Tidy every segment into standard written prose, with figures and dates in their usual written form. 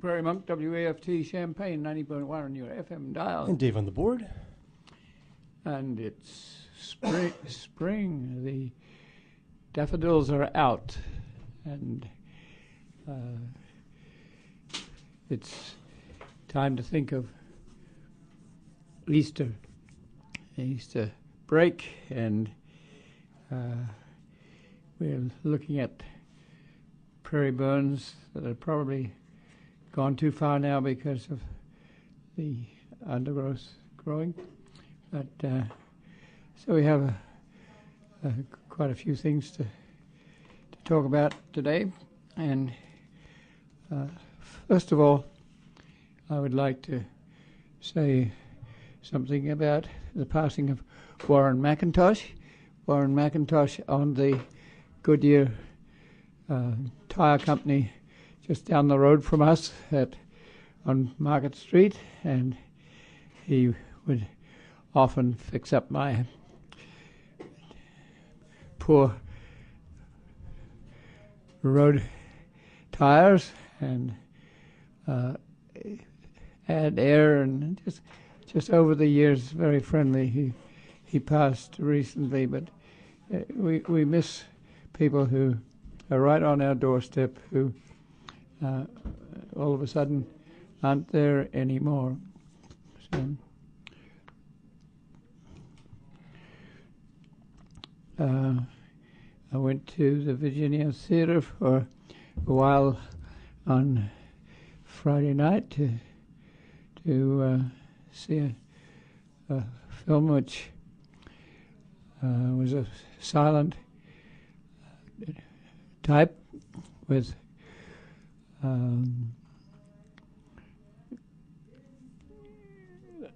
Prairie Monk, WAFT Champaign, 90.1 on your FM dial. And Dave on the board. And it's spring. The daffodils are out. And it's time to think of Easter break. And we're looking at prairie burns that are probably gone too far now because of the undergrowth growing. But so we have quite a few things to talk about today. And first of all, I would like to say something about the passing of Warren McIntosh. Warren McIntosh owned the Goodyear tire company just down the road from us on Market Street, and he would often fix up my poor road tires and add air, and just over the years, very friendly. He passed recently, but we miss people who are right on our doorstep who all of a sudden aren't there anymore. So, I went to the Virginia Theatre for a while on Friday night to see a film which was a silent type with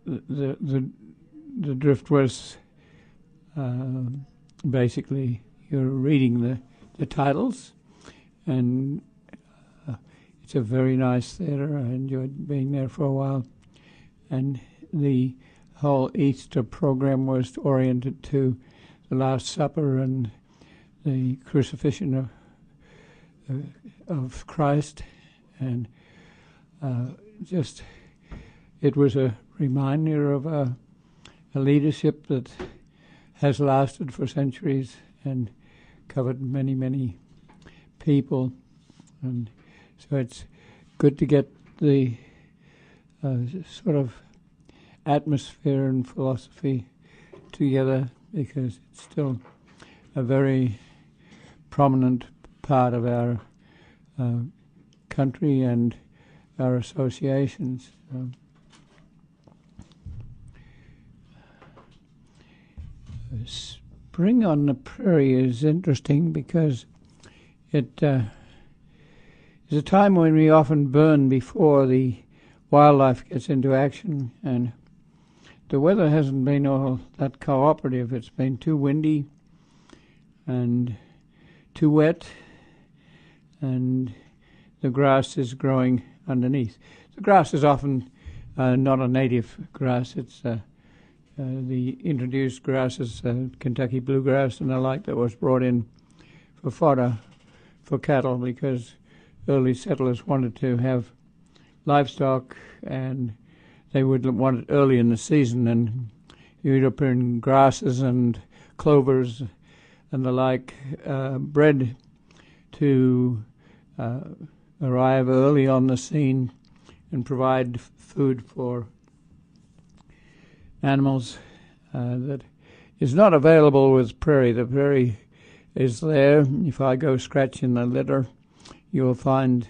the drift was basically you're reading the titles, and it's a very nice theater. I enjoyed being there for a while, and the whole Easter program was oriented to the Last Supper and the crucifixion of Christ, and it was a reminder of a leadership that has lasted for centuries and covered many, many people. And so it's good to get the sort of atmosphere and philosophy together, because it's still a very prominent part of our country and our associations. Spring on the prairie is interesting because it is a time when we often burn before the wildlife gets into action, and the weather hasn't been all that cooperative. It's been too windy and too wet, and the grass is growing underneath. The grass is often not a native grass. It's the introduced grasses, Kentucky bluegrass and the like, that was brought in for fodder for cattle because early settlers wanted to have livestock, and they would want it early in the season, and you'd put in grasses and clovers and the like, bred to arrive early on the scene and provide food for animals that is not available with prairie. The prairie is there. If I go scratch in the litter, you'll find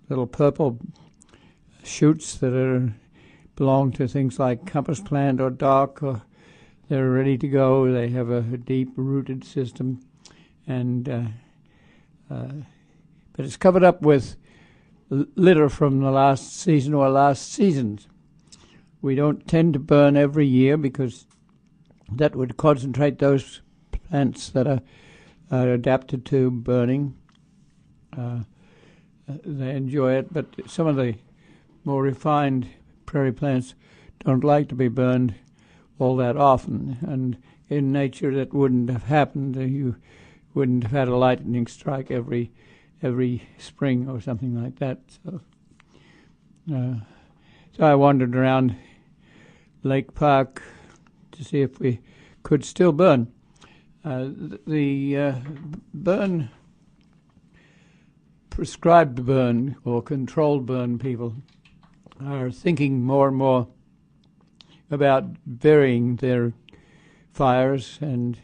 little purple shoots that belong to things like compass plant or dock, or they're ready to go. They have a deep-rooted system, and but it's covered up with litter from the last season or last seasons. We don't tend to burn every year because that would concentrate those plants that are adapted to burning. they enjoy it, but some of the more refined prairie plants don't like to be burned all that often, and in nature that wouldn't have happened. You wouldn't have had a lightning strike every spring or something like that. So I wandered around Lake Park to see if we could still burn. The prescribed burn or controlled burn people are thinking more and more about varying their fires, and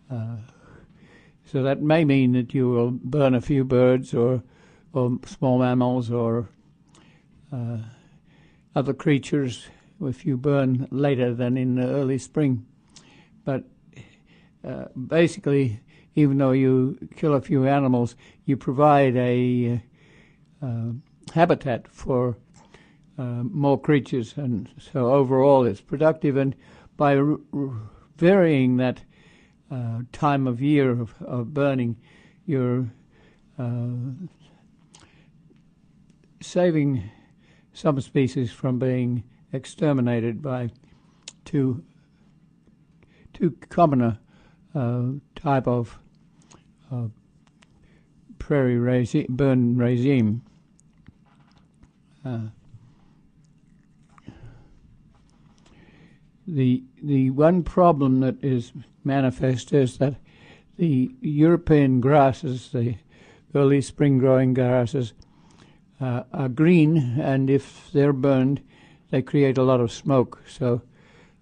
so that may mean that you will burn a few birds or small mammals or other creatures if you burn later than in the early spring. But basically, even though you kill a few animals, you provide a habitat for more creatures, and so overall it's productive. And by varying that time of year of burning, you're saving some species from being exterminated by too common a type of prairie burn regime. The one problem that is manifest is that the European grasses, the early spring growing grasses, are green, and if they're burned, they create a lot of smoke. So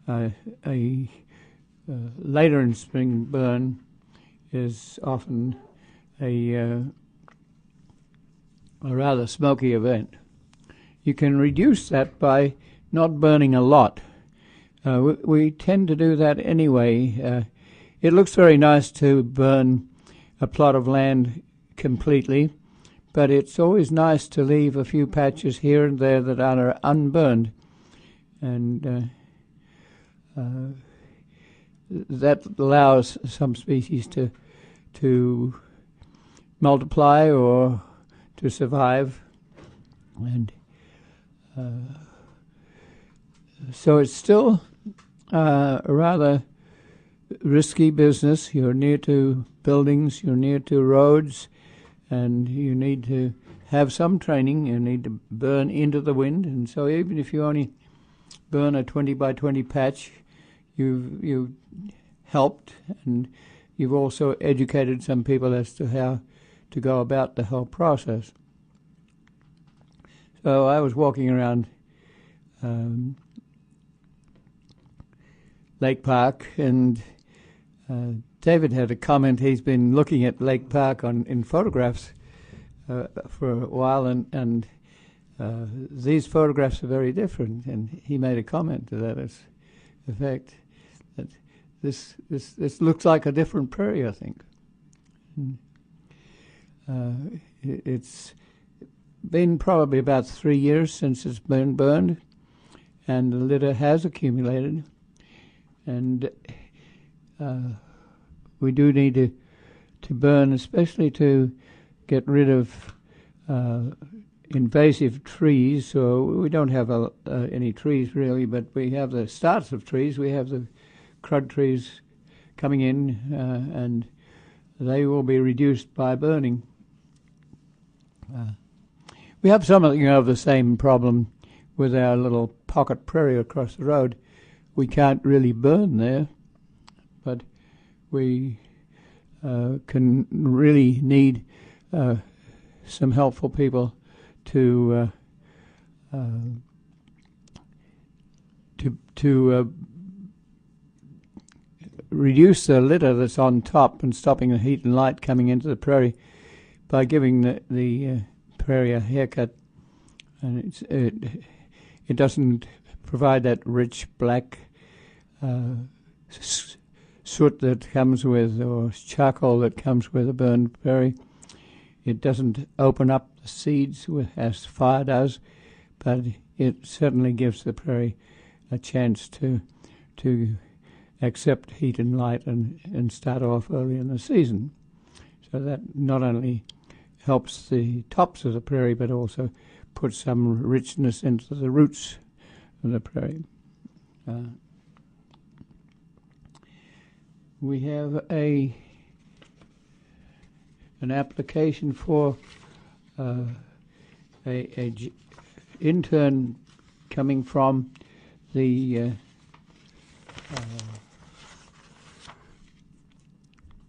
a later in spring burn is often a rather smoky event. You can reduce that by not burning a lot. We tend to do that anyway. It looks very nice to burn a plot of land completely, but it's always nice to leave a few patches here and there that are unburned, and that allows some species to multiply or to survive, and so it's still a rather risky business. You're near to buildings, you're near to roads, and you need to have some training. You need to burn into the wind, and so even if you only burn a 20 by 20 patch, you've helped, and you've also educated some people as to how to go about the whole process. So I was walking around Lake Park, and David had a comment. He's been looking at Lake Park in photographs for a while, and these photographs are very different. And he made a comment to that effect, that this looks like a different prairie, I think. It's been probably about 3 years since it's been burned, and the litter has accumulated. And we do need to burn, especially to get rid of invasive trees. So we don't have any trees really, but we have the starts of trees. We have the crud trees coming in, and they will be reduced by burning. We have something of the same problem with our little pocket prairie across the road. We can't really burn there, but we can really need some helpful people to reduce the litter that's on top and stopping the heat and light coming into the prairie by giving the prairie a haircut. And it doesn't provide that rich black soot that comes with, or charcoal that comes with a burned prairie. It doesn't open up the seeds as fire does, but it certainly gives the prairie a chance to accept heat and light and start off early in the season. So that not only helps the tops of the prairie, but also puts some richness into the roots of the prairie. We have an application for a intern coming from the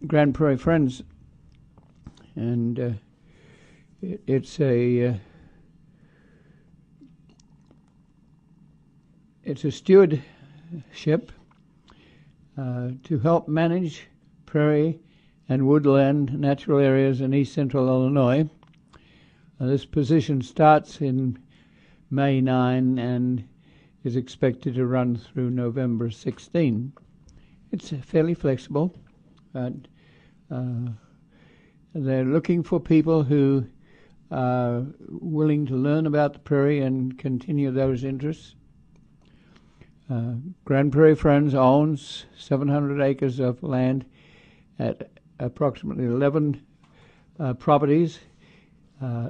Grand Prairie Friends, and it's a stewardship to help manage prairie and woodland natural areas in east central Illinois. This position starts in May 9 and is expected to run through November 16. It's fairly flexible, but they're looking for people who are willing to learn about the prairie and continue those interests. Grand Prairie Friends owns 700 acres of land at approximately 11 properties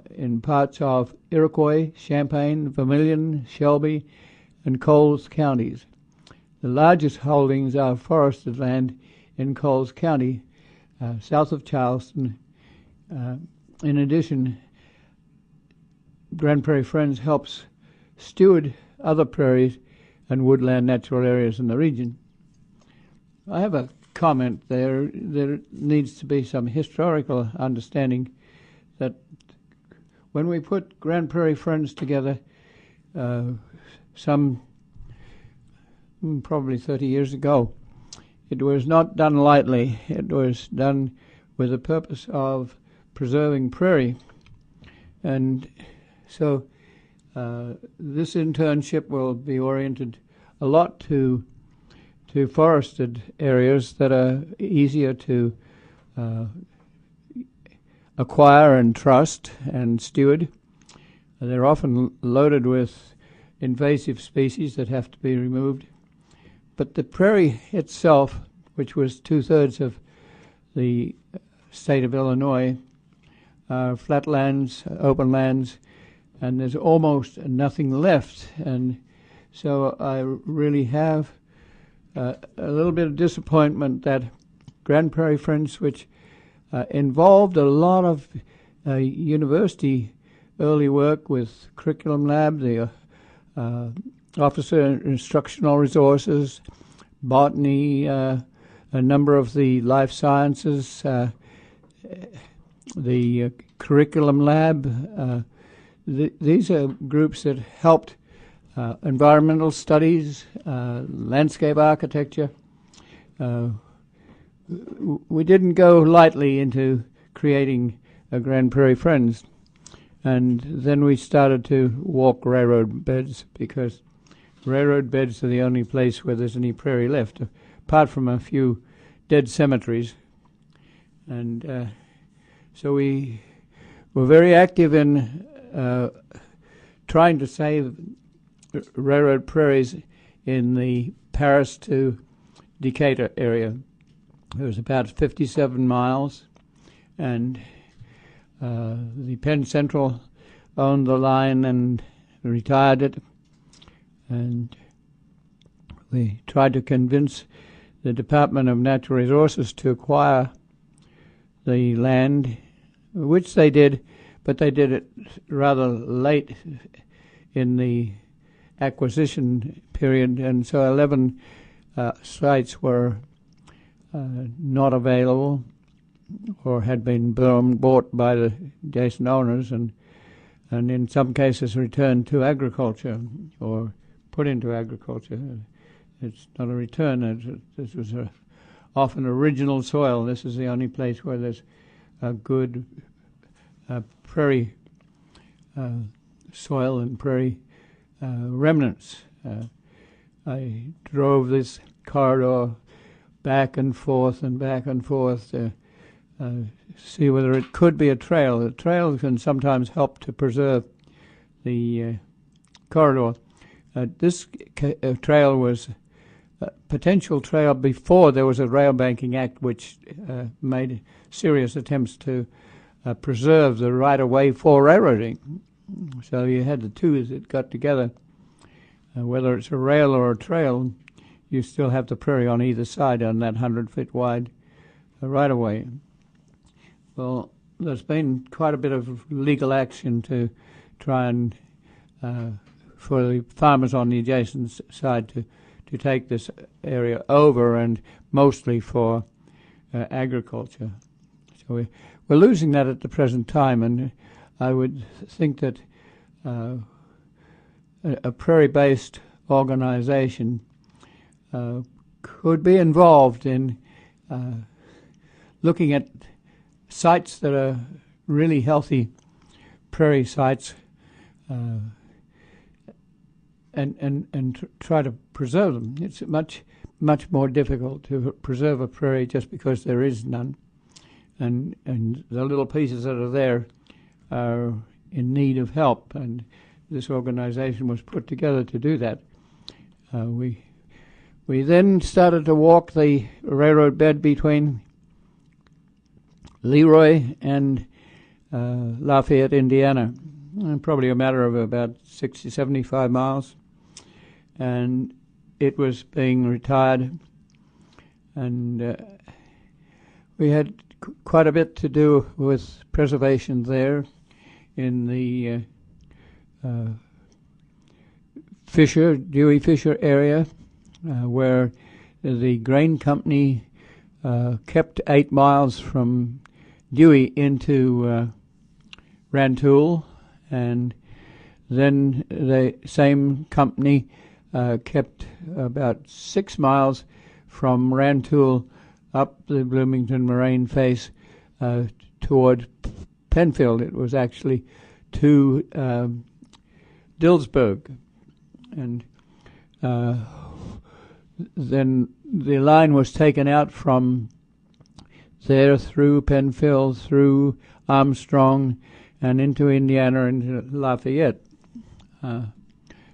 in parts of Iroquois, Champaign, Vermilion, Shelby, and Coles counties. The largest holdings are forested land in Coles County, south of Charleston. In addition, Grand Prairie Friends helps steward other prairies and woodland natural areas in the region. I have a comment there. There needs to be some historical understanding that when we put Grand Prairie Friends together some probably 30 years ago, it was not done lightly. It was done with the purpose of preserving prairie. And so this internship will be oriented a lot to forested areas that are easier to acquire and trust and steward. They're often loaded with invasive species that have to be removed. But the prairie itself, which was 2/3 of the state of Illinois, flatlands, open lands, and there's almost nothing left. And so I really have a little bit of disappointment that Grand Prairie Friends, which involved a lot of university early work with curriculum lab, the Officer Instructional Resources, botany, a number of the life sciences, the curriculum lab. These are groups that helped environmental studies, landscape architecture. We didn't go lightly into creating a Grand Prairie Friends. And then we started to walk railroad beds, because railroad beds are the only place where there's any prairie left, apart from a few dead cemeteries. And so we were very active in trying to save railroad prairies in the Paris to Decatur area. It was about 57 miles, and the Penn Central owned the line and retired it, and we tried to convince the Department of Natural Resources to acquire the land, which they did, but they did it rather late in the acquisition period, and so 11 sites were not available or had been bought by the adjacent owners, and in some cases returned to agriculture or put into agriculture. It's not a return. This was often original soil. This is the only place where there's a good prairie soil and prairie remnants. I drove this corridor back and forth to see whether it could be a trail. The trail can sometimes help to preserve the corridor. This trail was a potential trail before there was a Rail Banking Act, which made serious attempts to preserve the right-of-way for railroading. So you had the two that got together. Whether it's a rail or a trail, you still have the prairie on either side on that 100-foot wide right-of-way. Well, there's been quite a bit of legal action to try and for the farmers on the adjacent side to take this area over, and mostly for agriculture. So we're losing that at the present time, and I would think that a prairie-based organization could be involved in looking at sites that are really healthy prairie sites and try to preserve them. It's much more difficult to preserve a prairie just because there is none, and the little pieces that are there are in need of help, and this organization was put together to do that. We then started to walk the railroad bed between Leroy and Lafayette, Indiana, probably a matter of about 60, 75 miles. And it was being retired, and we had quite a bit to do with preservation there in the Dewey Fisher area, where the grain company kept 8 miles from Dewey into Rantoul, and then the same company kept about 6 miles from Rantoul up the Bloomington Moraine face toward Penfield. It was actually to Dillsburg, and then the line was taken out from there through Penfield, through Armstrong, and into Indiana, into Lafayette.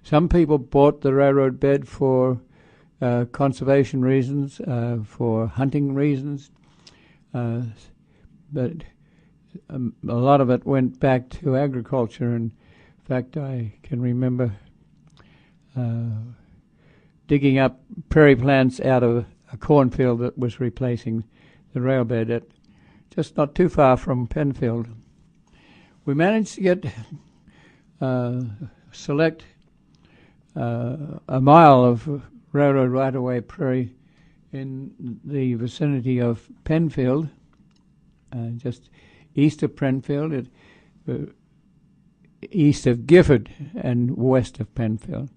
Some people bought the railroad bed for conservation reasons, for hunting reasons, but a lot of it went back to agriculture. And in fact, I can remember digging up prairie plants out of a cornfield that was replacing the rail bed at just not too far from Penfield. We managed to get select a mile of railroad right-of-way prairie in the vicinity of Penfield, just east of Penfield, east of Gifford and west of Penfield.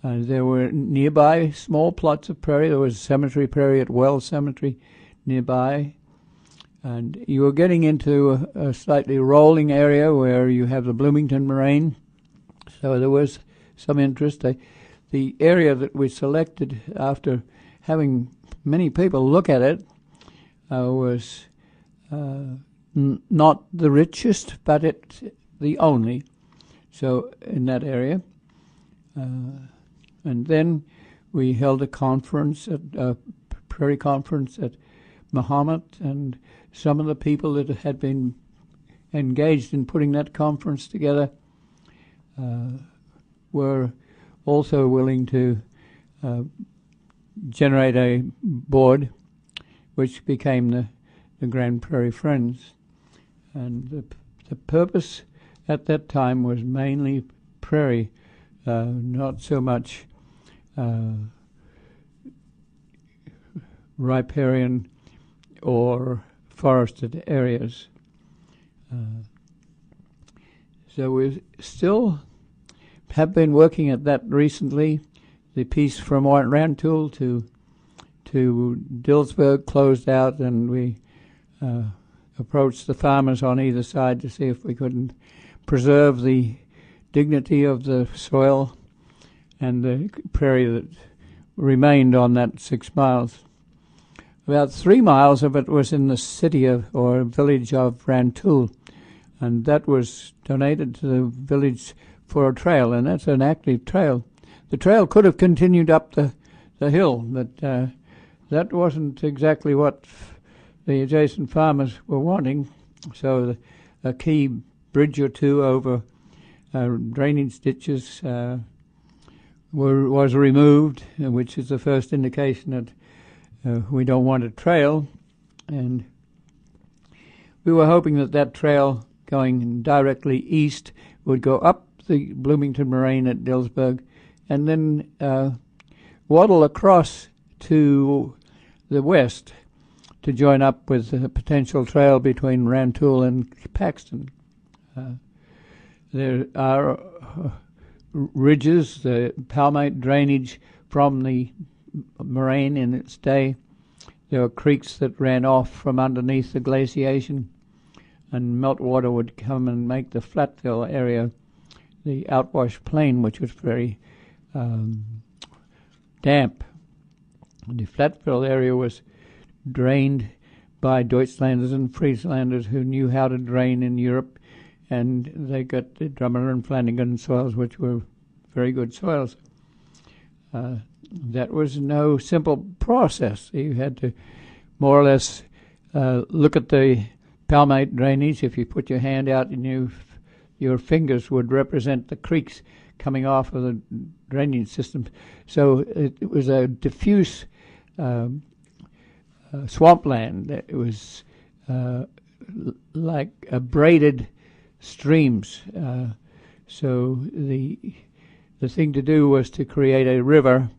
There were nearby small plots of prairie. There was cemetery prairie at Wells Cemetery nearby. And you were getting into a slightly rolling area where you have the Bloomington Moraine. So there was some interest. The area that we selected after having many people look at it was not the richest, but it's the only. So in that area. And then we held a conference, a prairie conference at Mahomet, and some of the people that had been engaged in putting that conference together were also willing to generate a board, which became the Grand Prairie Friends. And the purpose at that time was mainly prairie, not so much riparian or forested areas. So we still have been working at that recently. The piece from Rantoul to Dillsburg closed out, and we approached the farmers on either side to see if we couldn't preserve the dignity of the soil and the prairie that remained on that 6 miles. About 3 miles of it was in the city or village of Rantoul, and that was donated to the village for a trail, and that's an active trail. The trail could have continued up the hill, but that wasn't exactly what the adjacent farmers were wanting. So a key bridge or two over drainage ditches was removed, which is the first indication that we don't want a trail. And we were hoping that that trail going directly east would go up the Bloomington Moraine at Dillsburg and then waddle across to the west to join up with a potential trail between Rantoul and Paxton. There are ridges, the palmite drainage from the moraine in its day. There were creeks that ran off from underneath the glaciation, and meltwater would come and make the Flatville area the outwash plain, which was very damp. The Flatville area was drained by Deutschlanders and Frieslanders who knew how to drain in Europe, and they got the Drummer and Flanagan soils, which were very good soils. That was no simple process. You had to more or less look at the palmite drainage. If you put your hand out and your fingers would represent the creeks coming off of the drainage system. So it was a diffuse swampland. It was like braided streams. So the thing to do was to create a river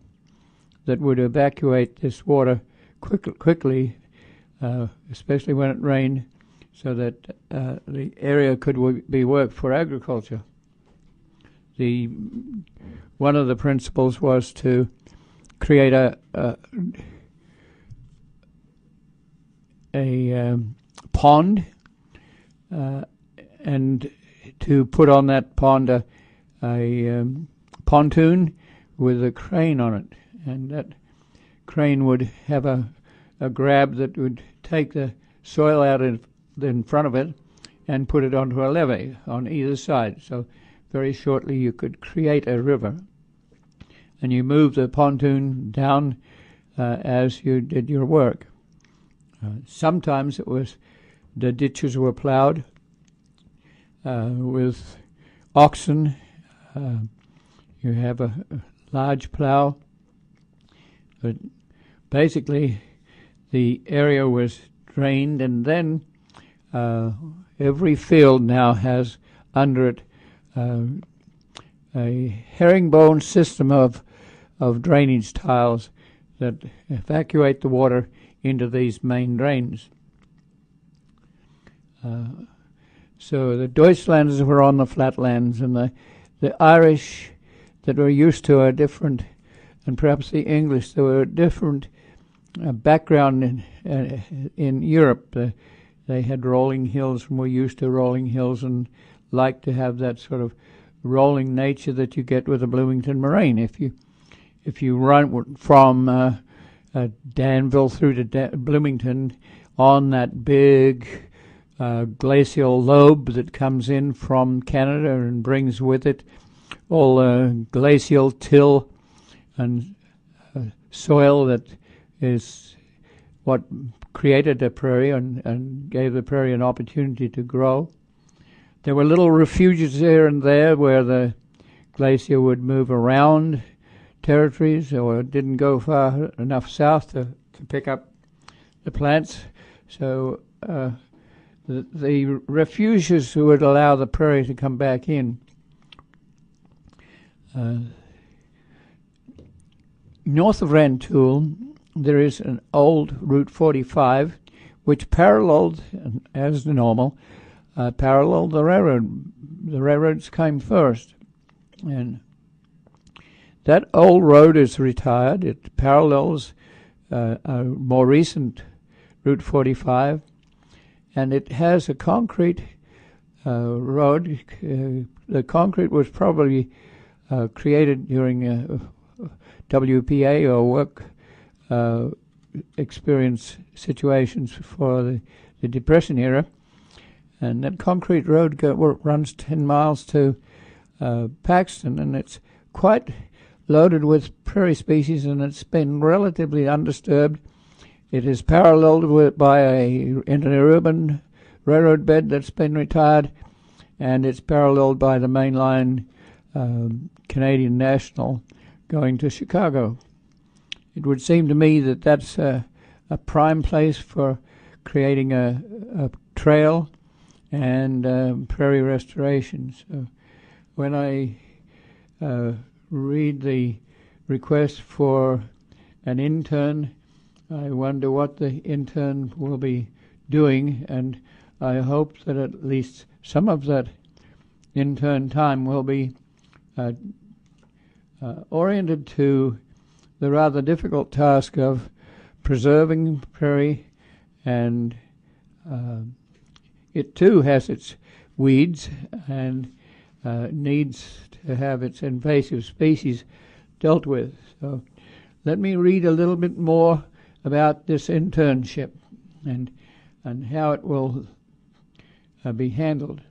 that would evacuate this water quickly, especially when it rained, so that the area could be worked for agriculture. One of the principles was to create a pond and to put on that pond a pontoon with a crane on it, and that crane would have a grab that would take the soil out in front of it and put it onto a levee on either side. So very shortly you could create a river, and you move the pontoon down as you did your work. Sometimes it was the ditches were plowed with oxen. You have a large plow, but basically the area was drained, and then every field now has under it a herringbone system of drainage tiles that evacuate the water into these main drains. So the Deutschlanders were on the flatlands, and the Irish that were used to a different, and perhaps the English, there were a different background in Europe. They had rolling hills and were used to rolling hills and liked to have that sort of rolling nature that you get with the Bloomington Moraine. If you run from Danville through to Bloomington on that big glacial lobe that comes in from Canada and brings with it all glacial till and soil that is what created the prairie and gave the prairie an opportunity to grow. There were little refuges here and there where the glacier would move around territories or didn't go far enough south to pick up the plants. So the refuges would allow the prairie to come back in. North of Rantoul, there is an old Route 45 which paralleled, as normal, paralleled the railroad. The railroads came first, and that old road is retired. It parallels a more recent Route 45, and it has a concrete road. The concrete was probably created during WPA or work experience situations for the Depression era. And that concrete road runs 10 miles to Paxton, and it's quite loaded with prairie species, and it's been relatively undisturbed. It is paralleled by an interurban railroad bed that's been retired, and it's paralleled by the main line Canadian National going to Chicago. It would seem to me that that's a prime place for creating a trail and prairie restoration. So when I read the request for an intern, I wonder what the intern will be doing, and I hope that at least some of that intern time will be oriented to the rather difficult task of preserving prairie, and it too has its weeds and needs to have its invasive species dealt with. So let me read a little bit more about this internship and how it will be handled.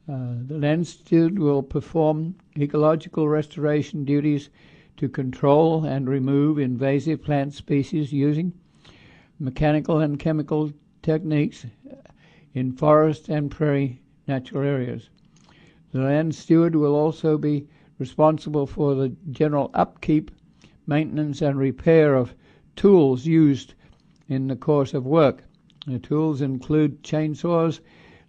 The land steward will perform ecological restoration duties to control and remove invasive plant species using mechanical and chemical techniques in forest and prairie natural areas. The land steward will also be responsible for the general upkeep, maintenance, and repair of tools used in the course of work. The tools include chainsaws,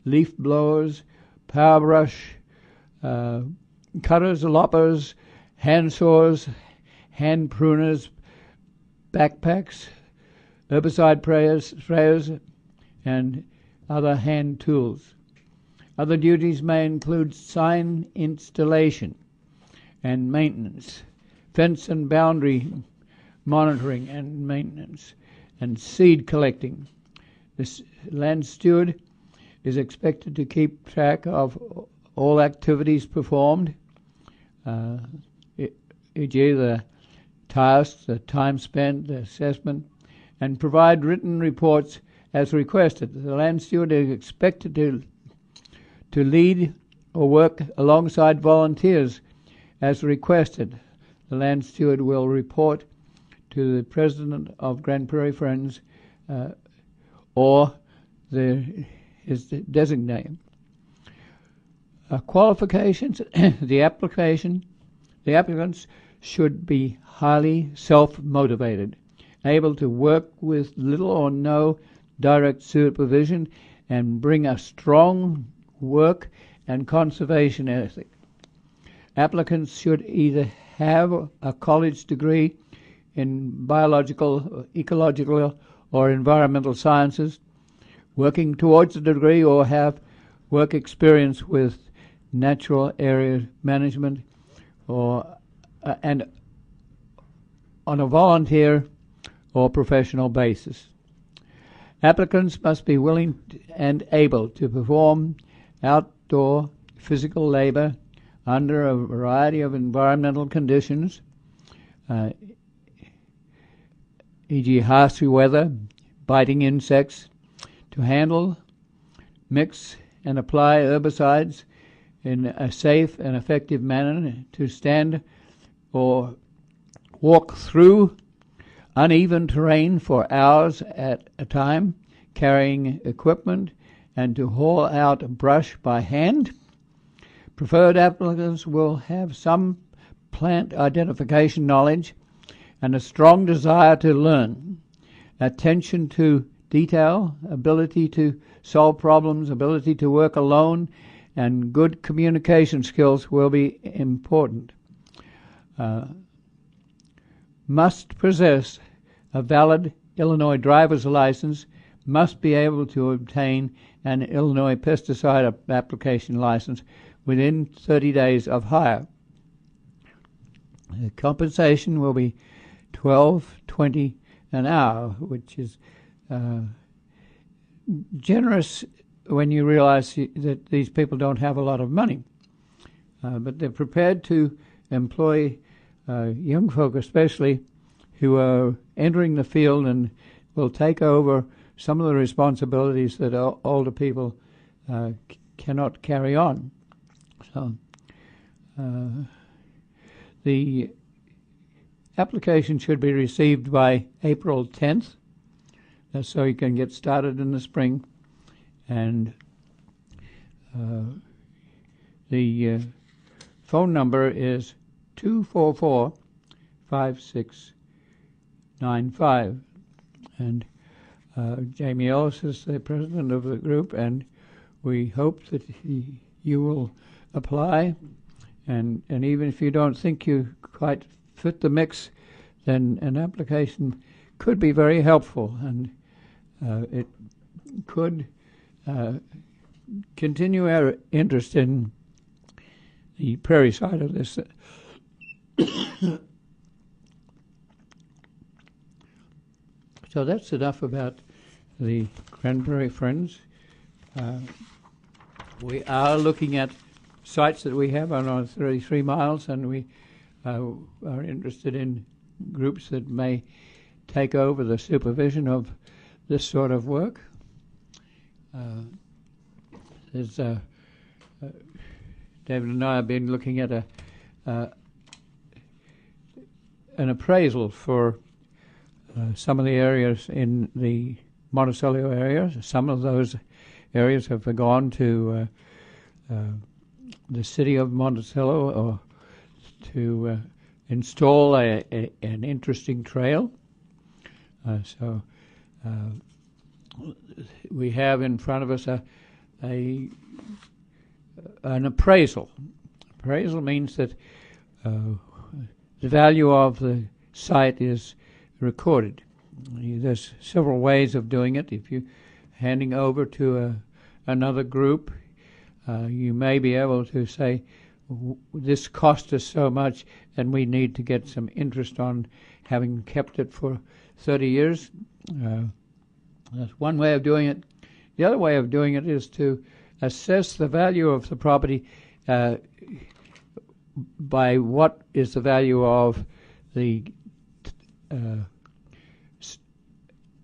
leaf blowers, power brush, cutters, loppers, hand saws, hand pruners, backpacks, herbicide sprayers, and other hand tools. Other duties may include sign installation and maintenance, fence and boundary monitoring and maintenance, and seed collecting. This land steward is expected to keep track of all activities performed, e.g. the tasks, the time spent, the assessment, and provide written reports as requested. The land steward is expected to lead or work alongside volunteers as requested. The land steward will report to the president of Grand Prairie Friends or his designate. Qualifications: the applicants should be highly self-motivated, able to work with little or no direct supervision, and bring a strong work and conservation ethic. Applicants should either have a college degree in biological, ecological, or environmental sciences, working towards a degree, or have work experience with natural area management, or and on a volunteer or professional basis. Applicants must be willing and able to perform outdoor physical labor under a variety of environmental conditions, e.g. harsh weather, biting insects, to handle, mix, and apply herbicides in a safe and effective manner, to stand or walk through uneven terrain for hours at a time, carrying equipment, and to haul out brush by hand. Preferred applicants will have some plant identification knowledge and a strong desire to learn. Attention to detail, ability to solve problems, ability to work alone, and good communication skills will be important. Must possess a valid Illinois driver's license, must be able to obtain an Illinois pesticide application license within 30 days of hire. The compensation will be $12.20 an hour, which is generous when you realize that these people don't have a lot of money. But they're prepared to employ young folk especially who are entering the field and will take over some of the responsibilities that older people cannot carry on. So the application should be received by April 10th, so you can get started in the spring. And the phone number is 244-5695. And Jamie Ellis is the president of the group, and we hope that you will apply. And even if you don't think you quite fit the mix, then an application could be very helpful, and it could continue our interest in the prairie side of this. So that's enough about the Grand Prairie Friends. We are looking at sites that we have on our 33 miles, and we are interested in groups that may take over the supervision of this sort of work. David and I have been looking at an appraisal for some of the areas in the Monticello area. Some of those areas have gone to the city of Monticello or to install an interesting trail. So we have in front of us an appraisal. Appraisal means that the value of the site is recorded. There's several ways of doing it. If you're handing over to another group, you may be able to say, this cost us so much and we need to get some interest on having kept it for 30 years. That's one way of doing it. The other way of doing it is to assess the value of the property by what is the value of the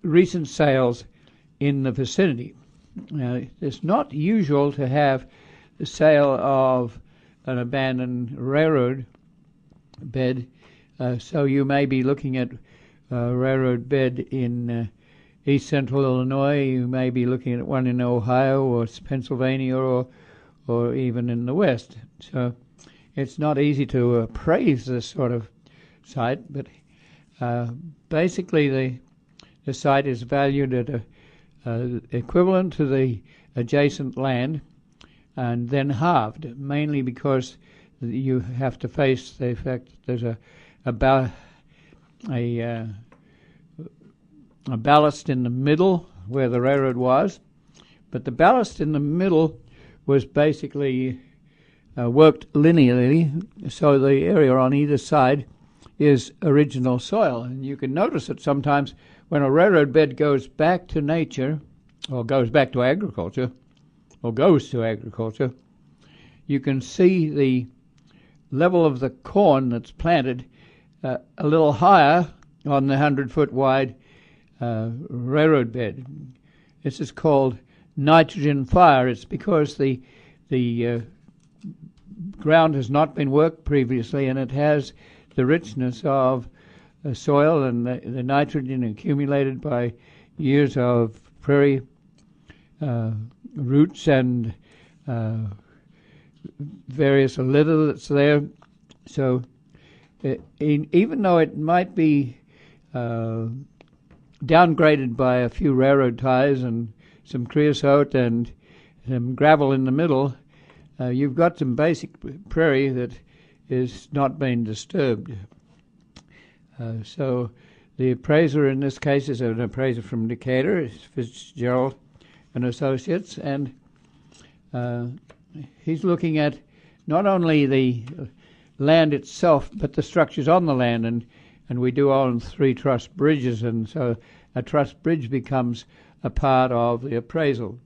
recent sales in the vicinity. Now, it's not usual to have the sale of an abandoned railroad bed, so you may be looking at a railroad bed in east central Illinois. You may be looking at one in Ohio or Pennsylvania or even in the west. So it's not easy to appraise this sort of site, but basically the site is valued at equivalent to the adjacent land and then halved, mainly because you have to face the fact that there's a ballast in the middle where the railroad was, but the ballast in the middle was basically worked linearly, so the area on either side is original soil. And you can notice it sometimes when a railroad bed goes back to nature, or goes back to agriculture, or goes to agriculture, you can see the level of the corn that's planted a little higher on the 100-foot wide railroad bed. This is called nitrogen fire. It's because the ground has not been worked previously, and it has the richness of soil and the nitrogen accumulated by years of prairie roots and various litter that's there. So even though it might be downgraded by a few railroad ties and some creosote and some gravel in the middle, you've got some basic prairie that is not being disturbed. So the appraiser in this case is an appraiser from Decatur. It's Fitzgerald and Associates, and he's looking at not only the land itself but the structures on the land, and we do own 3 truss bridges, and so a truss bridge becomes a part of the appraisal.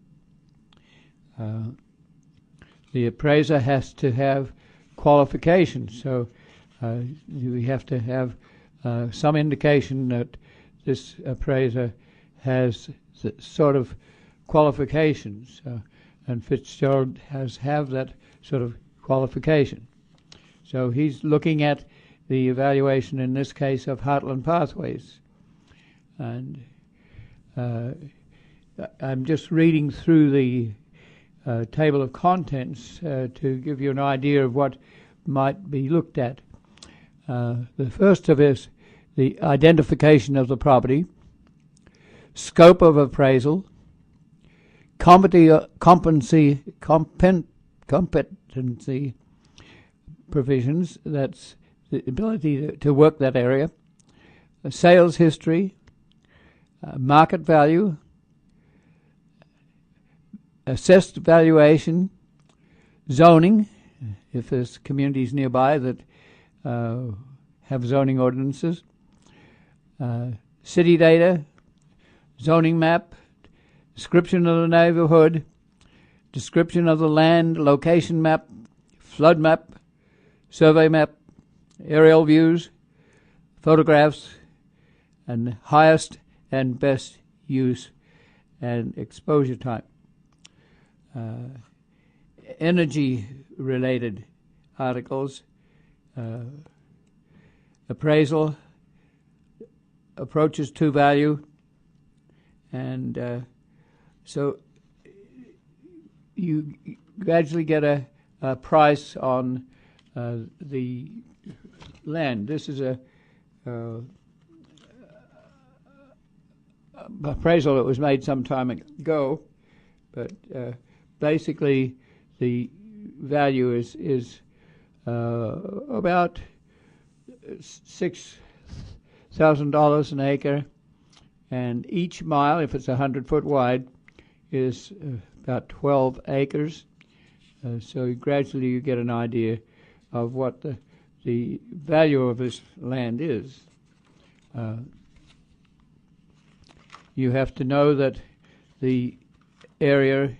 The appraiser has to have qualifications, so we have to have some indication that this appraiser has the sort of qualifications, and Fitzgerald have that sort of qualification. So he's looking at the evaluation in this case of Heartland Pathways, and I'm just reading through the table of contents to give you an idea of what might be looked at. The first of is the identification of the property, scope of appraisal, competency provisions, that's the ability to work that area, sales history, market value, assessed valuation, zoning, if there's communities nearby that have zoning ordinances, city data, zoning map, description of the neighborhood, description of the land, location map, flood map, survey map, aerial views, photographs, and highest and best use and exposure time. Energy-related articles, appraisal, approaches to value, and so you gradually get a price on the land. This is a appraisal that was made some time ago, but basically the value is about $6,000 an acre, and each mile, if it's 100 foot wide, is about 12 acres. So gradually you get an idea of what the value of this land is. You have to know that the area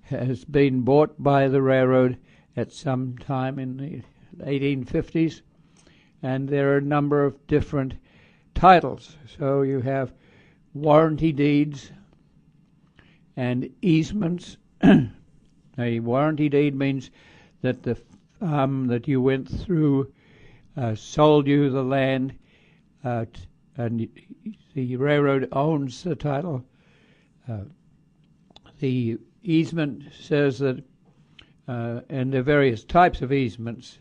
has been bought by the railroad at some time in the 1850s, and there are a number of different titles. So you have warranty deeds and easements. A warranty deed means that the farm that you went through sold you the land, and the railroad owns the title. The easement says that, and there are various types of easements,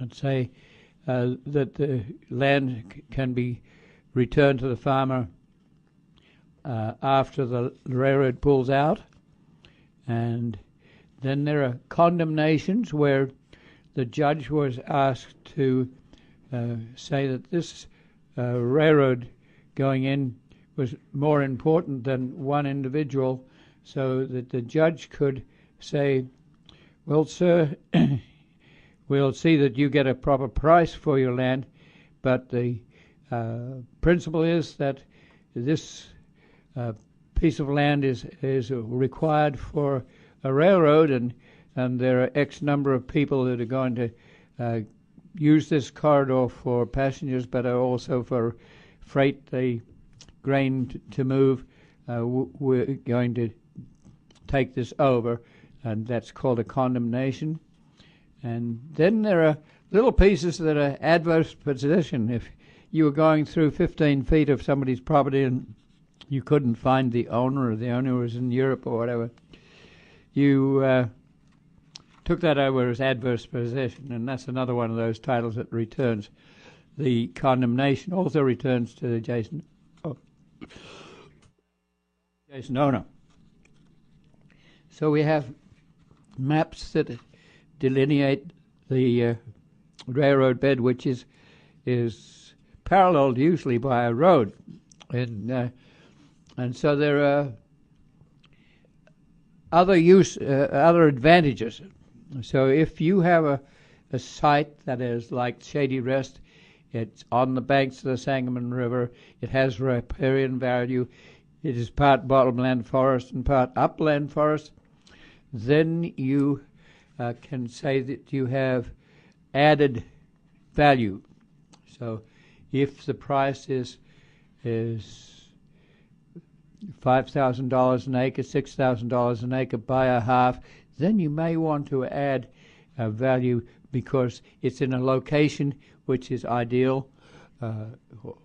that say that the land can be returned to the farmer after the railroad pulls out. And then there are condemnations where the judge was asked to say that this railroad going in was more important than one individual, so that the judge could say, well, sir, we'll see that you get a proper price for your land, but the principle is that this piece of land is required for a railroad, and there are X number of people that are going to use this corridor for passengers, but are also for freight, the grain to move. We're going to take this over, and that's called a condemnation. And then there are little pieces that are adverse possession. If you were going through 15 feet of somebody's property and you couldn't find the owner, or the owner was in Europe or whatever, you took that over as adverse possession, and that's another one of those titles that returns. The condemnation also returns to the adjacent owner. So we have maps that delineate the railroad bed, which is paralleled usually by a road, and so there are other advantages. So if you have a site that is like Shady Rest, it's on the banks of the Sangamon River, it has riparian value, it is part bottomland forest and part upland forest, then you can say that you have added value. So if the price is $5,000 an acre, $6,000 an acre by a half, then you may want to add value because it's in a location which is ideal,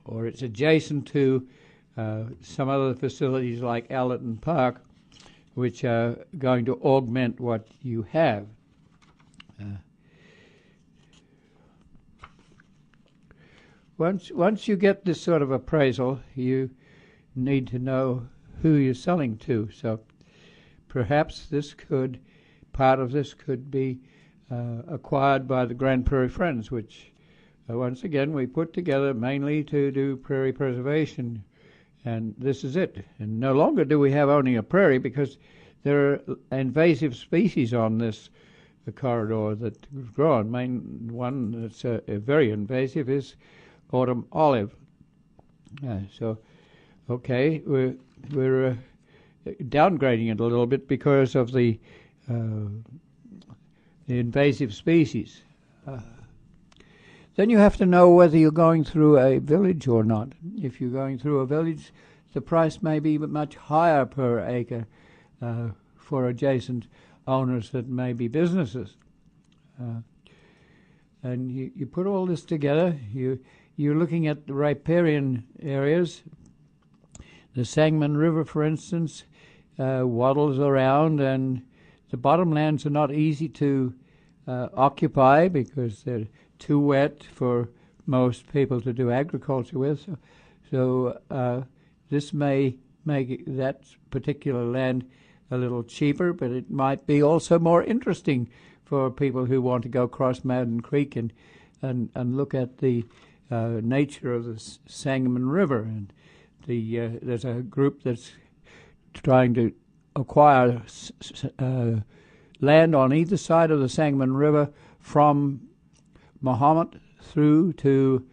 or it's adjacent to some other facilities like Allerton Park, which are going to augment what you have. Once you get this sort of appraisal, you need to know who you're selling to. So perhaps part of this could be acquired by the Grand Prairie Friends, which once again we put together mainly to do prairie preservation, and this is it. And no longer do we have only a prairie, because there are invasive species on this corridor that grow on. Main one that's very invasive is autumn olive. Okay, we're downgrading it a little bit because of the invasive species. Then you have to know whether you're going through a village or not. If you're going through a village, the price may be much higher per acre for adjacent owners that may be businesses. And you put all this together, you're looking at the riparian areas. The Sangamon River, for instance, waddles around, and the bottomlands are not easy to occupy because they're too wet for most people to do agriculture with. So this may make that particular land a little cheaper, but it might be also more interesting for people who want to go across Mountain Creek and look at the nature of the Sangamon River. And there's a group that's trying to acquire land on either side of the Sangamon River from Mahomet through to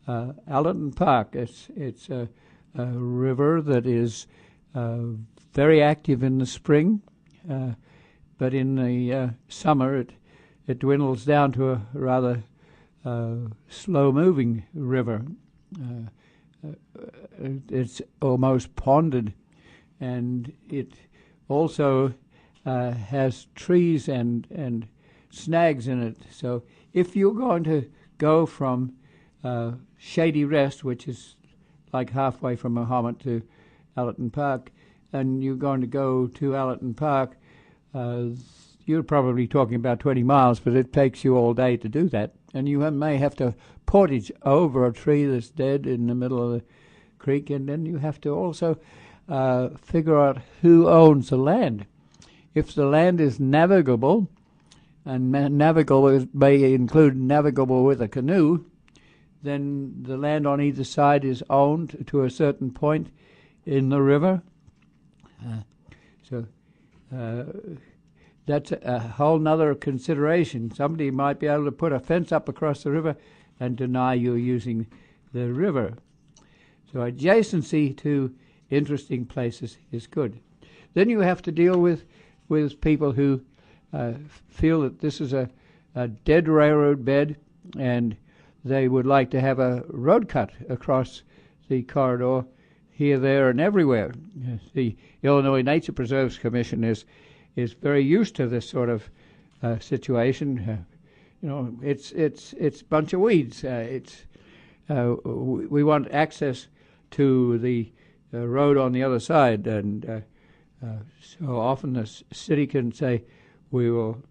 Allerton Park. It's a river that is very active in the spring, but in the summer it dwindles down to a rather slow-moving river. It's almost ponded, and it also has trees and snags in it. So if you're going to go from Shady Rest, which is like halfway from Mahomet to Allerton Park, and you're going to go to Allerton Park, you're probably talking about 20 miles, but it takes you all day to do that. And you may have to portage over a tree that's dead in the middle of the creek, and then you have to also figure out who owns the land. If the land is navigable, and navigable may include navigable with a canoe, then the land on either side is owned to a certain point in the river. That's a whole nother consideration. Somebody might be able to put a fence up across the river and deny you using the river. So adjacency to interesting places is good. Then you have to deal with people who feel that this is a dead railroad bed, and they would like to have a road cut across the corridor here, there, and everywhere. The Illinois Nature Preserves Commission is very used to this sort of situation. It's a bunch of weeds. We want access to the road on the other side, and so often the city can say, we will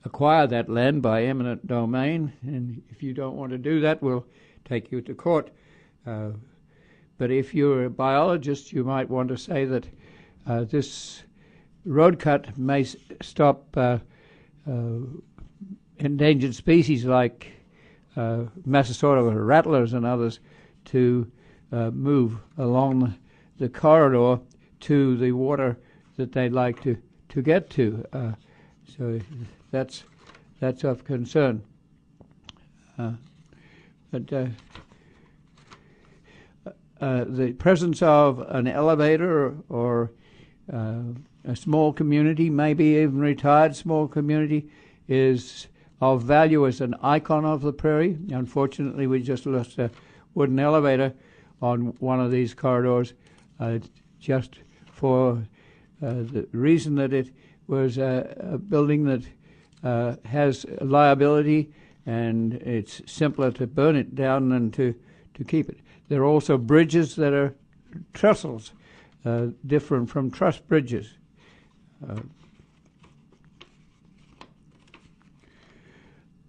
acquire that land by eminent domain, and if you don't want to do that, we'll take you to court. But if you're a biologist, you might want to say that this road cut may stop endangered species like Massasoit rattlers and others to move along the corridor to the water that they'd like to get to. So that's of concern. But the presence of an elevator or a small community, maybe even retired small community, is of value as an icon of the prairie. Unfortunately, we just lost a wooden elevator on one of these corridors just for the reason that it was a building that has liability, and it's simpler to burn it down than to keep it. There are also bridges that are trestles, different from truss bridges.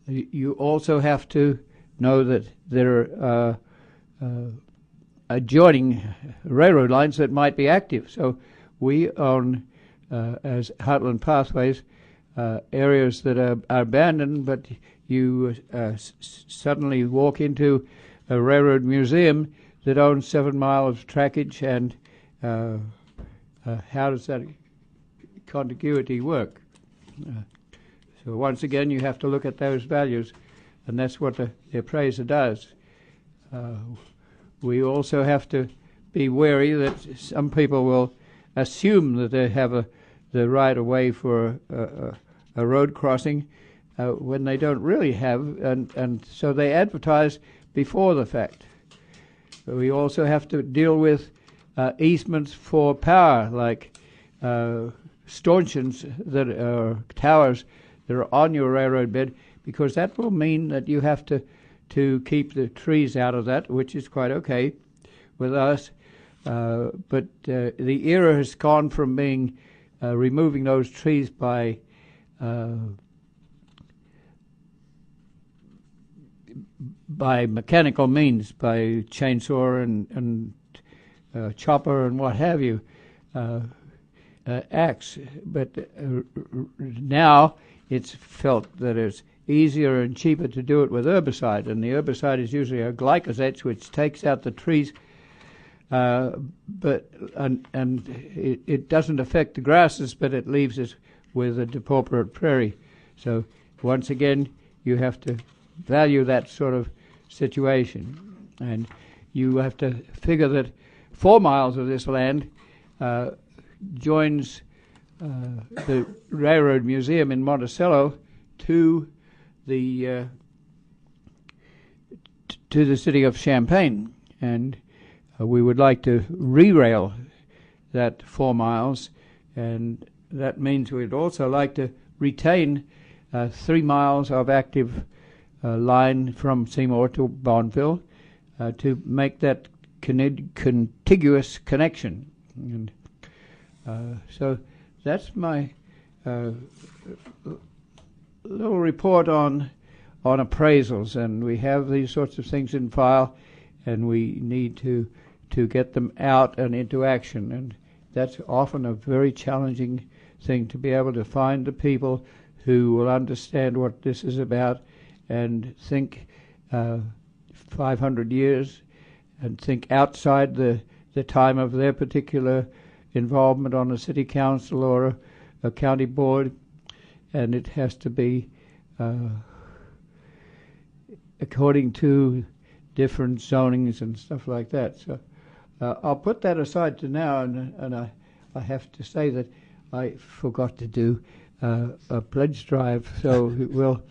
You also have to know that there are adjoining railroad lines that might be active. So we own, as Heartland Pathways, areas that are abandoned, but you suddenly walk into a railroad museum that owns 7 miles of trackage, and how does that contiguity work? So once again, you have to look at those values, and that's what the appraiser does. We also have to be wary that some people will assume that they have the right of way for a road crossing when they don't really have, and so they advertise before the fact. We also have to deal with easements for power, like stanchions that are towers that are on your railroad bed, because that will mean that you have to keep the trees out of that, which is quite okay with us. But the era has gone from being removing those trees by mechanical means, by chainsaw and chopper and what have you, axe. But now it's felt that it's easier and cheaper to do it with herbicide, and the herbicide is usually a glyphosate, which takes out the trees, but it doesn't affect the grasses, but it leaves us with a depauperate prairie. So once again, you have to value that sort of situation, and you have to figure that 4 miles of this land joins the Railroad Museum in Monticello to the city of Champaign, and we would like to re-rail that 4 miles, and that means we'd also like to retain 3 miles of active line from Seymour to Bonneville to make that contiguous connection. And so that's my little report on appraisals, and we have these sorts of things in file, and we need to get them out and into action, and that's often a very challenging thing, to be able to find the people who will understand what this is about and think 500 years and think outside the time of their particular involvement on a city council or a county board, and it has to be according to different zonings and stuff like that. So I'll put that aside to now, and I have to say that I forgot to do a pledge drive, so we'll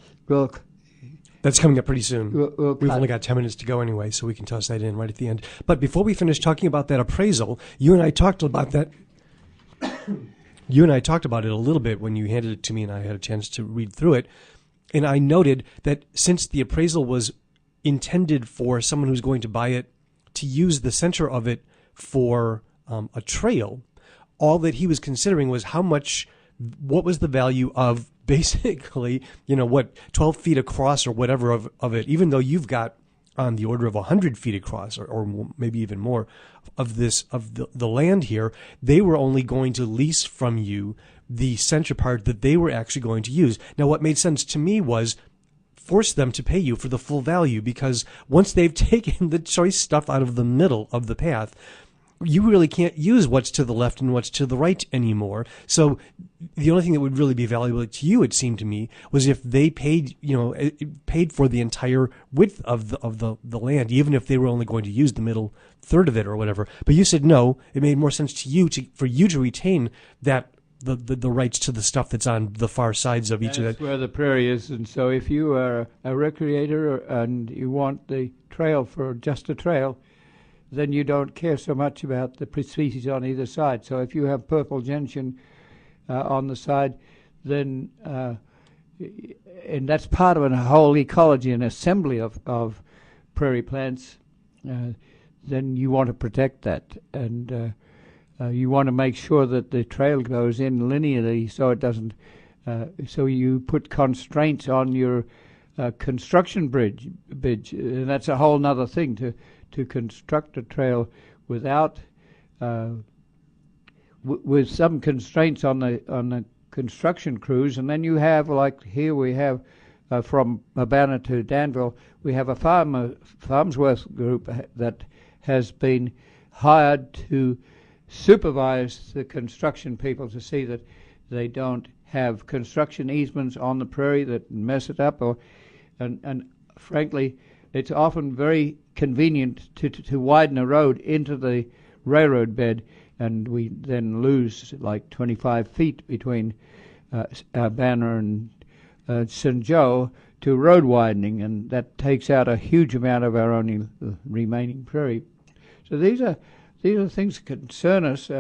That's coming up pretty soon. We've only got 10 minutes to go anyway, so we can toss that in right at the end. But before we finish talking about that appraisal, you and I talked about that. You and I talked about it a little bit when you handed it to me, and I had a chance to read through it. And I noted that since the appraisal was intended for someone who's going to buy it to use the center of it for a trail, all that he was considering was what was the value of basically, 12 feet across or whatever of it, even though you've got on the order of 100 feet across or maybe even more of the land here. They were only going to lease from you the center part that they were actually going to use. Now, what made sense to me was force them to pay you for the full value, because once they've taken the choice stuff out of the middle of the path, you really can't use what's to the left and what's to the right anymore. So the only thing that would really be valuable to you, it seemed to me, was if they paid for the entire width of the land, even if they were only going to use the middle third of it or whatever. But you said no, it made more sense to you for you to retain that the rights to the stuff that's on the far sides of each of that. That's where the prairie is, and so if you are a recreator and you want the trail for just a trail, then you don't care so much about the species on either side. So if you have purple gentian on the side, then and that's part of a whole ecology and assembly of prairie plants, then you want to protect that, and you want to make sure that the trail goes in linearly, so it doesn't. So you put constraints on your construction bridge, and that's a whole other thing to construct a trail without with some constraints on the construction crews, and then you have, like here we have from Urbana to Danville, we have a Farmsworth group that has been hired to supervise the construction people to see that they don't have construction easements on the prairie that mess it up, and frankly, it's often very convenient to widen a road into the railroad bed, and we then lose like 25 feet between Urbana and St. Joe to road widening, and that takes out a huge amount of our only remaining prairie. So these are things that concern us.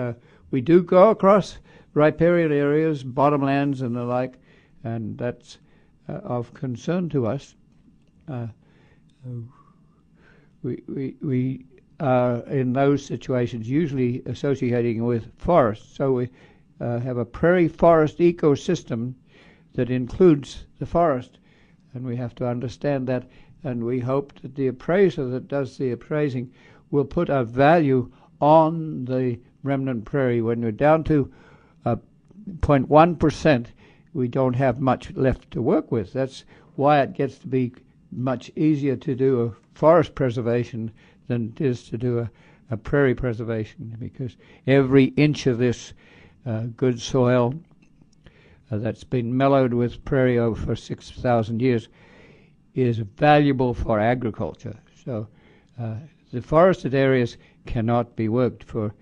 We do go across riparian areas, bottomlands, and the like, and that's of concern to us. We are in those situations usually associating with forests. So we have a prairie forest ecosystem that includes the forest, and we have to understand that, and we hope that the appraiser that does the appraising will put a value on the remnant prairie. When we're down to 0.1%, we don't have much left to work with. That's why it gets to be much easier to do a forest preservation than it is to do a prairie preservation, because every inch of this good soil that's been mellowed with prairie over for 6,000 years is valuable for agriculture. So the forested areas cannot be worked for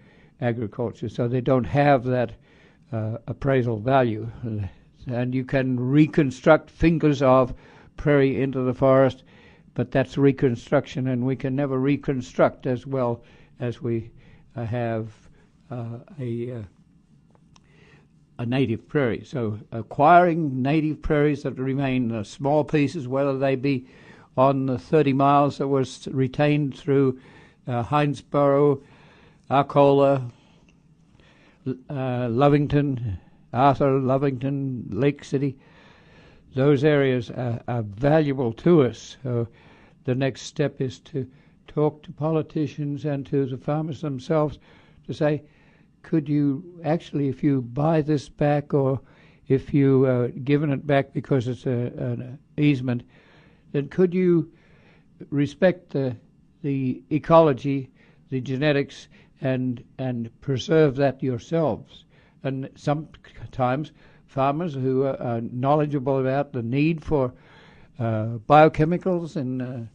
agriculture, so they don't have that appraisal value. And you can reconstruct fingers of prairie into the forest, but that's reconstruction, and we can never reconstruct as well as we have a native prairie. So acquiring native prairies that remain small pieces, whether they be on the 30 miles that was retained through Hinesboro, Arcola, Lovington, Arthur, Lovington, Lake City, those areas are valuable to us. So the next step is to talk to politicians and to the farmers themselves to say, could you actually, if you buy this back, or if you given it back because it's an easement, then could you respect the ecology, the genetics, and preserve that yourselves? And sometimes farmers who are knowledgeable about the need for biochemicals in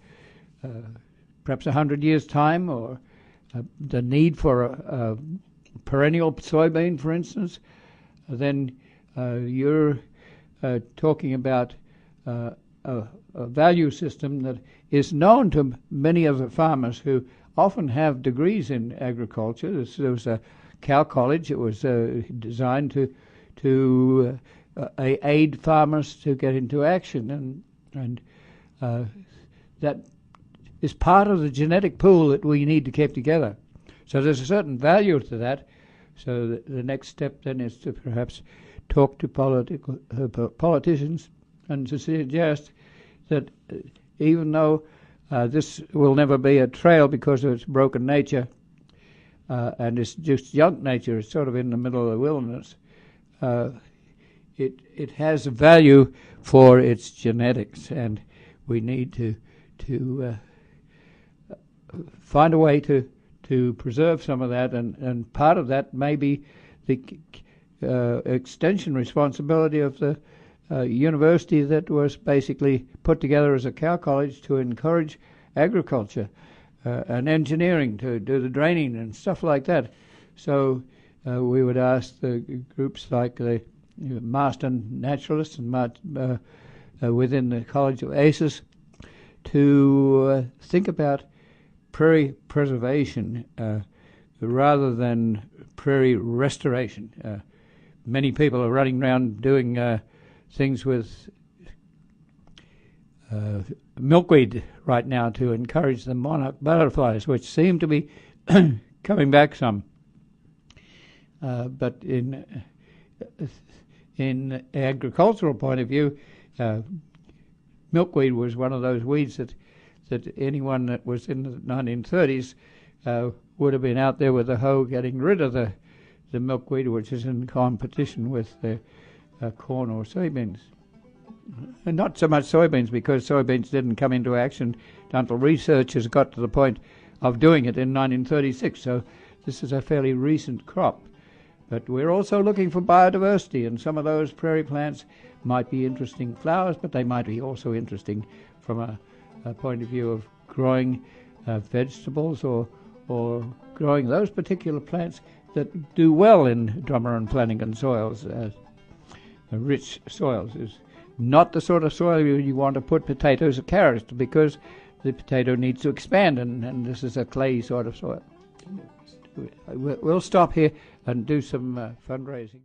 perhaps 100 years' time, or the need for a perennial soybean, for instance, then you're talking about a value system that is known to many of the farmers who often have degrees in agriculture. There was a Cal College. It was designed to aid farmers to get into action, and that is part of the genetic pool that we need to keep together. So there's a certain value to that. So the next step then is to perhaps talk to politicians and to suggest that even though this will never be a trail because of its broken nature, and it's just junk nature, it's sort of in the middle of the wilderness, it has a value for its genetics, and we need to find a way to preserve some of that, and part of that may be the extension responsibility of the university that was basically put together as a cow college to encourage agriculture and engineering, to do the draining and stuff like that. So we would ask the groups like the Master Naturalists and within the College of ACES to think about prairie preservation rather than prairie restoration. Many people are running around doing things with milkweed right now to encourage the monarch butterflies, which seem to be coming back some. But in agricultural point of view, milkweed was one of those weeds that anyone that was in the 1930s would have been out there with a hoe getting rid of the milkweed, which is in competition with the corn or soybeans. And not so much soybeans, because soybeans didn't come into action until researchers got to the point of doing it in 1936. So this is a fairly recent crop. But we're also looking for biodiversity, and some of those prairie plants might be interesting flowers, but they might be also interesting from a point of view of growing vegetables or growing those particular plants that do well in Drummer and Flanagan soils, rich soils. Is not the sort of soil you want to put potatoes or carrots, because the potato needs to expand, and this is a clay sort of soil. We'll stop here and do some fundraising.